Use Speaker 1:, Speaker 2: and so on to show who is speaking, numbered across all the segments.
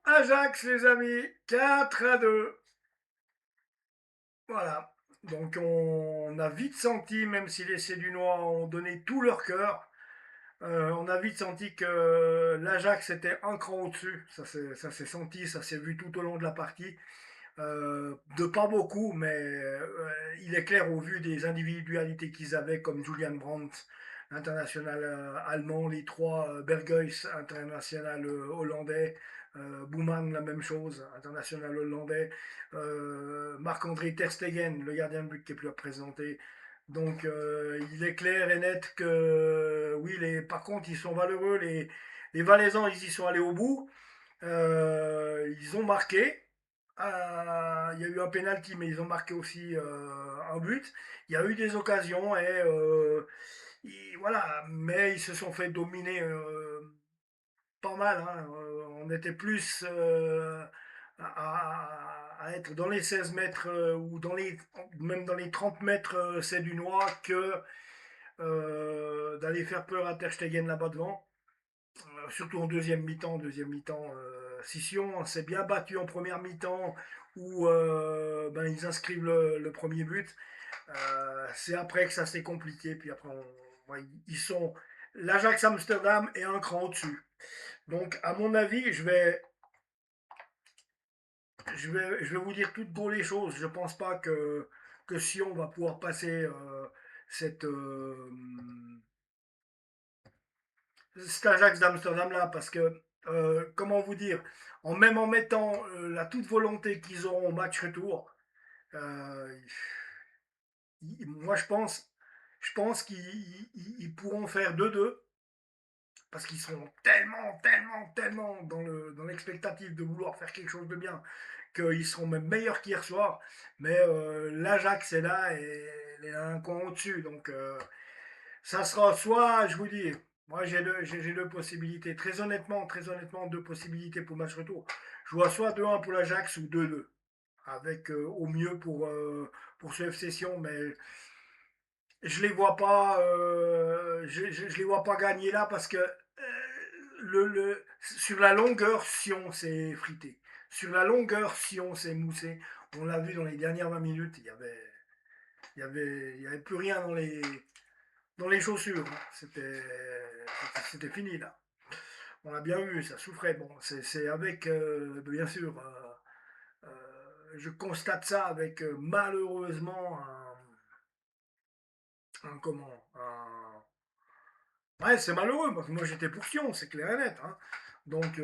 Speaker 1: Ajax, les amis, 4-2. Voilà. Donc on a vite senti, même si les Sédunois ont donné tout leur cœur, on a vite senti que l'Ajax était un cran au-dessus. Ça s'est senti, ça s'est vu tout au long de la partie. De pas beaucoup, mais il est clair au vu des individualités qu'ils avaient, comme Julian Brandt, international allemand, les trois, Berghuis, international hollandais, Bouman, la même chose, international hollandais, Marc-André Ter Stegen, le gardien de but qui est plus représenté. Donc il est clair et net que oui, par contre ils sont valeureux, les Valaisans ils y sont allés au bout. Ils ont marqué. Il y a eu un penalty, mais ils ont marqué aussi un but. Il y a eu des occasions et, voilà, mais ils se sont fait dominer pas mal, hein. On était plus à être dans les 16 mètres ou même dans les 30 mètres c'est du noir que d'aller faire peur à Ter Stegen là-bas devant. Surtout en deuxième mi-temps. Si Sion s'est bien battu en première mi-temps où ben, ils inscrivent le premier but, c'est après que ça s'est compliqué. Puis après, ouais, ils sont. L'Ajax Amsterdam est un cran au-dessus. Donc, à mon avis, je vais vous dire toutes pour les choses. Je ne pense pas que Sion va pouvoir passer cette, cet Ajax d'Amsterdam là, parce que, comment vous dire, même en mettant la toute volonté qu'ils auront au match retour, euh, moi je pense qu'ils pourront faire 2-2, parce qu'ils seront tellement dans l'expectative de vouloir faire quelque chose de bien, qu'ils seront même meilleurs qu'hier soir, mais l'Ajax est là et il est un coin au-dessus, donc ça sera soit, je vous dis, moi j'ai deux possibilités. Très honnêtement, deux possibilités pour match retour. Je vois soit 2-1 pour l'Ajax ou 2-2. Avec au mieux pour ce FC Sion, mais je les vois pas, je les vois pas gagner là parce que sur la longueur, Sion s'est frité. Sur la longueur, Sion s'est moussé. On l'a vu dans les dernières 20 minutes, il y avait plus rien dans les chaussures. C'était fini là. On l'a bien vu, ça souffrait. Bon, c'est avec, bien sûr, je constate ça avec malheureusement un comment ouais, c'est malheureux parce que moi j'étais pour Sion, c'est clair et net, hein. Donc,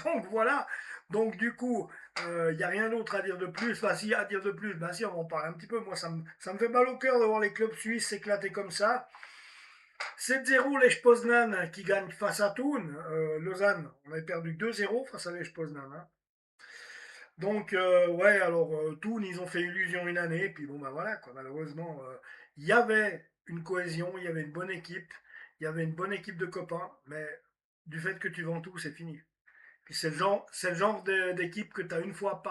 Speaker 1: donc voilà. Donc du coup, il n'y a rien d'autre à dire de plus. Enfin, si, à dire de plus, ben si, on en parle un petit peu. Moi, ça me fait mal au cœur de voir les clubs suisses s'éclater comme ça. 7-0 Lech Poznan qui gagne face à Thun. Lausanne, on avait perdu 2-0 face à Lech Poznan, hein. Donc, ouais, alors, Thun, ils ont fait illusion une année, puis bon, ben voilà, quoi, malheureusement, il y avait une cohésion, il y avait une bonne équipe, il y avait une bonne équipe de copains, mais du fait que tu vends tout, c'est fini. Puis c'est le genre d'équipe que tu as une fois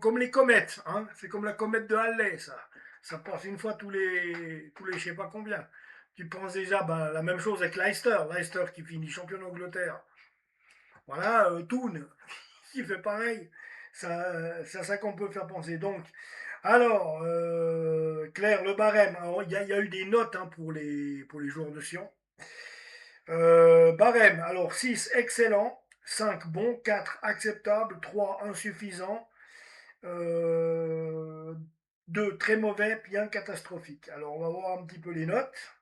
Speaker 1: comme les comètes, hein. C'est comme la comète de Halley, ça. Ça passe une fois tous les je sais pas combien. Tu penses déjà, ben, la même chose avec Leicester qui finit champion d'Angleterre. Voilà, Toon qui fait pareil. Ça qu'on peut faire penser. Donc, alors, Claire, le barème. Il y a eu des notes hein, pour les joueurs de Sion. Barème, alors 6 excellent, 5 bon, 4 acceptable, 3 insuffisant, euh, 2 très mauvais, puis 1 catastrophique. Alors, on va voir un petit peu les notes.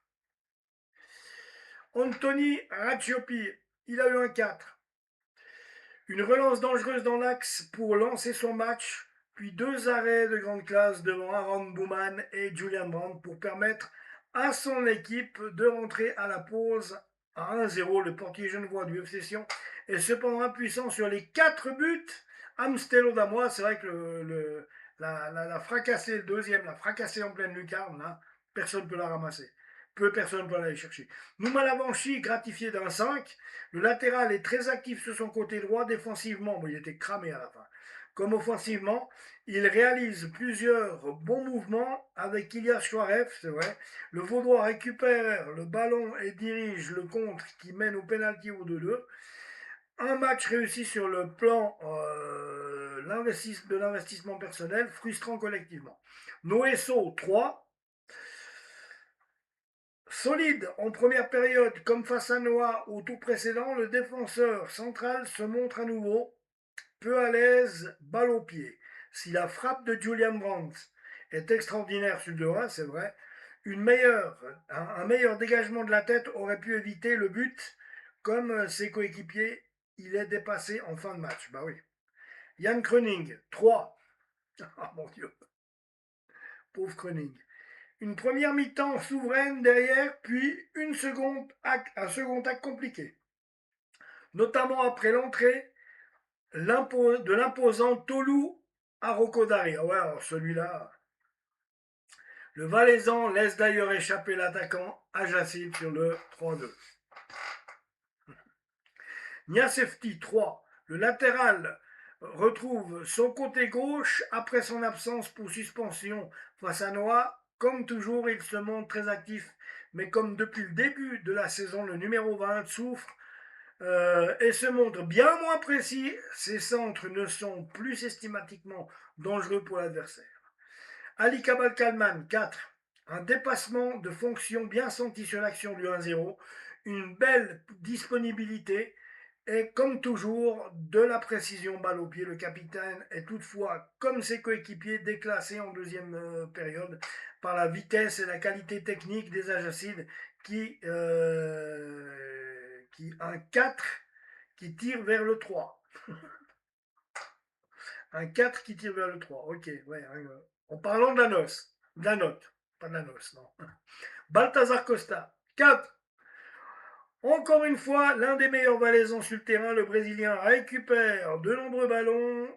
Speaker 1: Anthony Racciopi, il a eu un 4. Une relance dangereuse dans l'axe pour lancer son match, puis 2 arrêts de grande classe devant Aaron Bouman et Julian Brandt pour permettre à son équipe de rentrer à la pause à 1-0. Le portier genevois du FC Sion est cependant impuissant sur les 4 buts. Amstel Damois, c'est vrai que la fracassée, le deuxième, la fracassée en pleine lucarne, là, personne ne peut la ramasser. Peu personne ne peut aller chercher. Noumalavanchi, gratifié d'un 5. Le latéral est très actif sur son côté droit défensivement. Bon, il était cramé à la fin. comme offensivement. Il réalise plusieurs bons mouvements avec Ilya Chouarev, c'est vrai. Le Vaudois récupère le ballon et dirige le contre qui mène au pénalty au 2-2. Un match réussi sur le plan de l'investissement personnel, frustrant collectivement. Noesso 3, solide en première période, comme face à Noah au tour précédent, le défenseur central se montre à nouveau peu à l'aise, balle au pied. Si la frappe de Julian Brandt est extraordinaire sur le 2-1, c'est vrai, un meilleur dégagement de la tête aurait pu éviter le but, comme ses coéquipiers, il est dépassé en fin de match. Bah oui. Yann Kroening, 3. Ah mon Dieu, pauvre Kroening. Une première mi-temps souveraine derrière, puis un second acte compliqué. Notamment après l'entrée de l'imposant Tolu Arokodare. Ah ouais, alors celui-là, le Valaisan laisse d'ailleurs échapper l'attaquant Ajacil sur le 3-2. Niasefti 3. Le latéral retrouve son côté gauche après son absence pour suspension face à Noah. Comme toujours, il se montre très actif, mais comme depuis le début de la saison, le numéro 20 souffre et se montre bien moins précis. Ses centres ne sont plus systématiquement dangereux pour l'adversaire. Ali Kabal-Kalman, 4. Un dépassement de fonction bien senti sur l'action du 1-0. Une belle disponibilité et comme toujours, de la précision balle au pied. Le capitaine est toutefois, comme ses coéquipiers, déclassé en deuxième période par la vitesse et la qualité technique des Ajacides qui un 4 qui tire vers le 3. Un 4 qui tire vers le 3. Ok, ouais. En parlant de la note, pas de la noce, non. Balthazar Costa, 4. Encore une fois, l'un des meilleurs valaisans sur le terrain, le Brésilien récupère de nombreux ballons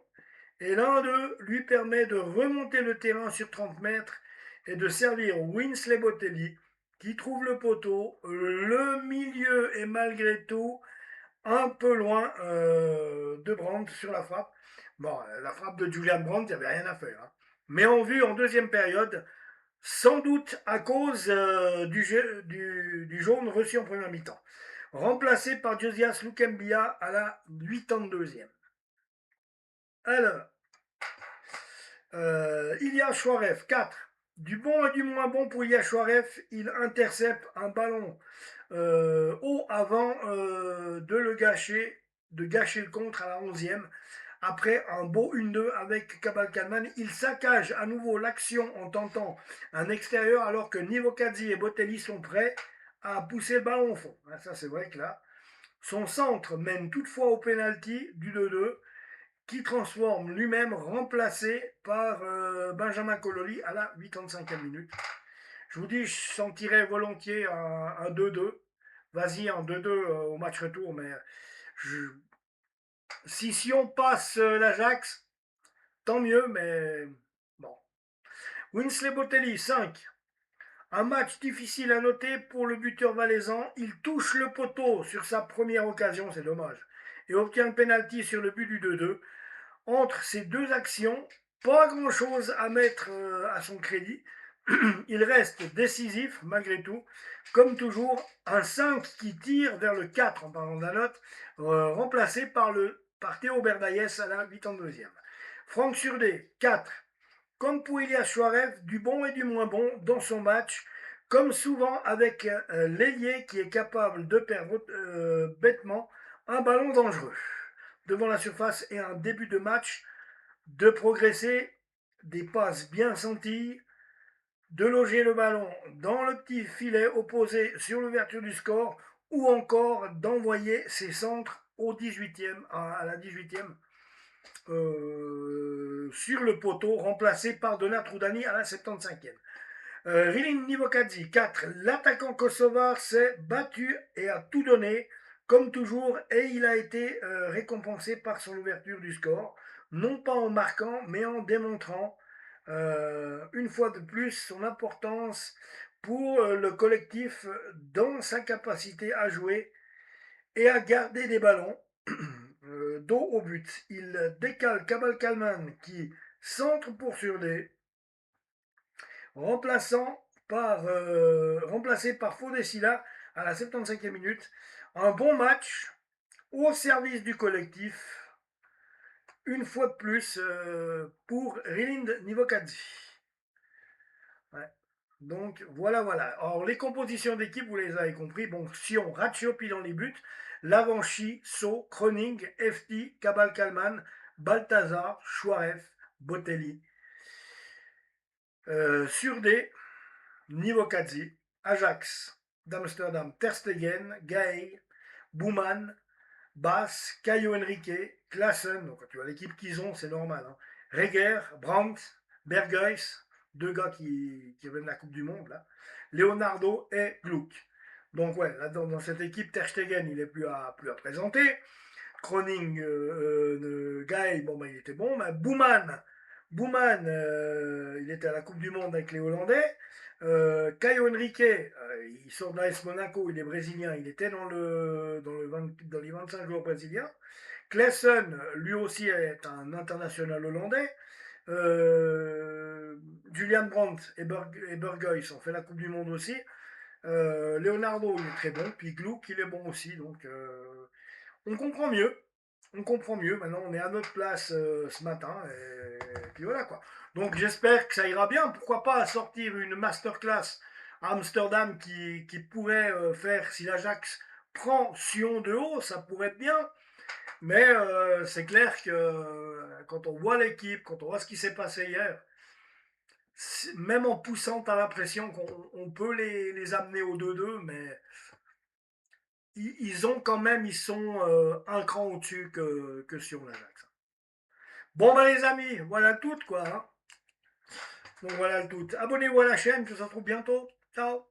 Speaker 1: et l'un d'eux lui permet de remonter le terrain sur 30 mètres et de servir Winsley Botelli qui trouve le poteau. Le milieu est malgré tout un peu loin de Brandt sur la frappe. Bon, la frappe de Julian Brandt, il n'y avait rien à faire. Hein. Mais en vue en deuxième période, sans doute à cause du jaune reçu en première mi-temps. Remplacé par Josias Lukembia à la 82e. Alors, Ilya Chouarev, 4. Du bon et du moins bon pour Ilya Chouarev, il intercepte un ballon haut avant de gâcher le contre à la 11e. Après un beau 1-2 avec Kabal Kalman, il saccage à nouveau l'action en tentant un extérieur alors que Nivokadzi et Botelli sont prêts à pousser le ballon au fond. Ça c'est vrai que là, son centre mène toutefois au penalty du 2-2 qui transforme lui-même remplacé par Benjamin Cololi à la 85e minute. Je vous dis, je sentirais volontiers un 2-2. Vas-y, en 2-2 au match retour, mais je, si on passe l'Ajax, tant mieux, mais bon. Winsley Botelli, 5. Un match difficile à noter pour le buteur valaisan. Il touche le poteau sur sa première occasion, c'est dommage, et obtient le penalty sur le but du 2-2. Entre ces deux actions, pas grand-chose à mettre à son crédit. Il reste décisif malgré tout. Comme toujours, un 5 qui tire vers le 4 en parlant de la note, remplacé par Théo Berdaïs à la 82e. Franck Surdé, 4. Comme pour Ilias Chouarev, du bon et du moins bon dans son match, comme souvent avec l'ailier qui est capable de perdre bêtement un ballon dangereux devant la surface et un début de match de progresser, des passes bien senties, de loger le ballon dans le petit filet opposé sur l'ouverture du score ou encore d'envoyer ses centres au 18e, à la 18e sur le poteau remplacé par Donat Trudani à la 75e. Rilin Nivokadzi, 4. L'attaquant kosovar s'est battu et a tout donné, comme toujours, et il a été récompensé par son ouverture du score, non pas en marquant, mais en démontrant une fois de plus son importance pour le collectif dans sa capacité à jouer et à garder des ballons. dos au but. Il décale Kabal Kalman qui centre pour Surdé, remplacé par Fodessila à la 75e minute. Un bon match au service du collectif, une fois de plus pour Rilind Nivokadze. Ouais. Donc voilà, voilà. Alors les compositions d'équipe, vous les avez compris. Bon, Sion, Ratiopi dans les buts, Lavanchi, So, Kroning, FT, Kabal Kalman, Balthazar, Chouaref, Botelli. Surdé, Nivokadze, Ajax d'Amsterdam, Ter Stegen, Gaël, Bouman, Bass, Caio Henrique, Klaassen, donc tu vois l'équipe qu'ils ont, c'est normal. Hein. Reger, Brandt, Berghuis, deux gars qui viennent de la Coupe du Monde, là. Leonardo et Gluck. Donc ouais, là dans cette équipe, Ter Stegen, il n'est plus à présenter. Kroning, Gaël, bon, bah, il était bon. Mais Bouman, il était à la Coupe du Monde avec les Hollandais. Caio Henrique, il sort de l'AS Monaco, il est brésilien, il était dans les 25 joueurs brésiliens. Klaassen, lui aussi, est un international hollandais. Julian Brandt et Berghuis ont fait la Coupe du Monde aussi. Leonardo, il est très bon. Puis Gluck, il est bon aussi. Donc, on comprend mieux. On comprend mieux. Maintenant, on est à notre place ce matin. Et puis voilà quoi. Donc, j'espère que ça ira bien. Pourquoi pas sortir une masterclass à Amsterdam qui pourrait faire, si l'Ajax prend Sion de haut, ça pourrait être bien. Mais c'est clair que quand on voit l'équipe, quand on voit ce qui s'est passé hier, même en poussant, à l'impression qu'on peut les amener au 2-2, mais ils sont un cran au-dessus que sur l'Ajax. Bon ben les amis, voilà tout quoi. Hein. Donc voilà le tout. Abonnez-vous à la chaîne, je se retrouve bientôt. Ciao.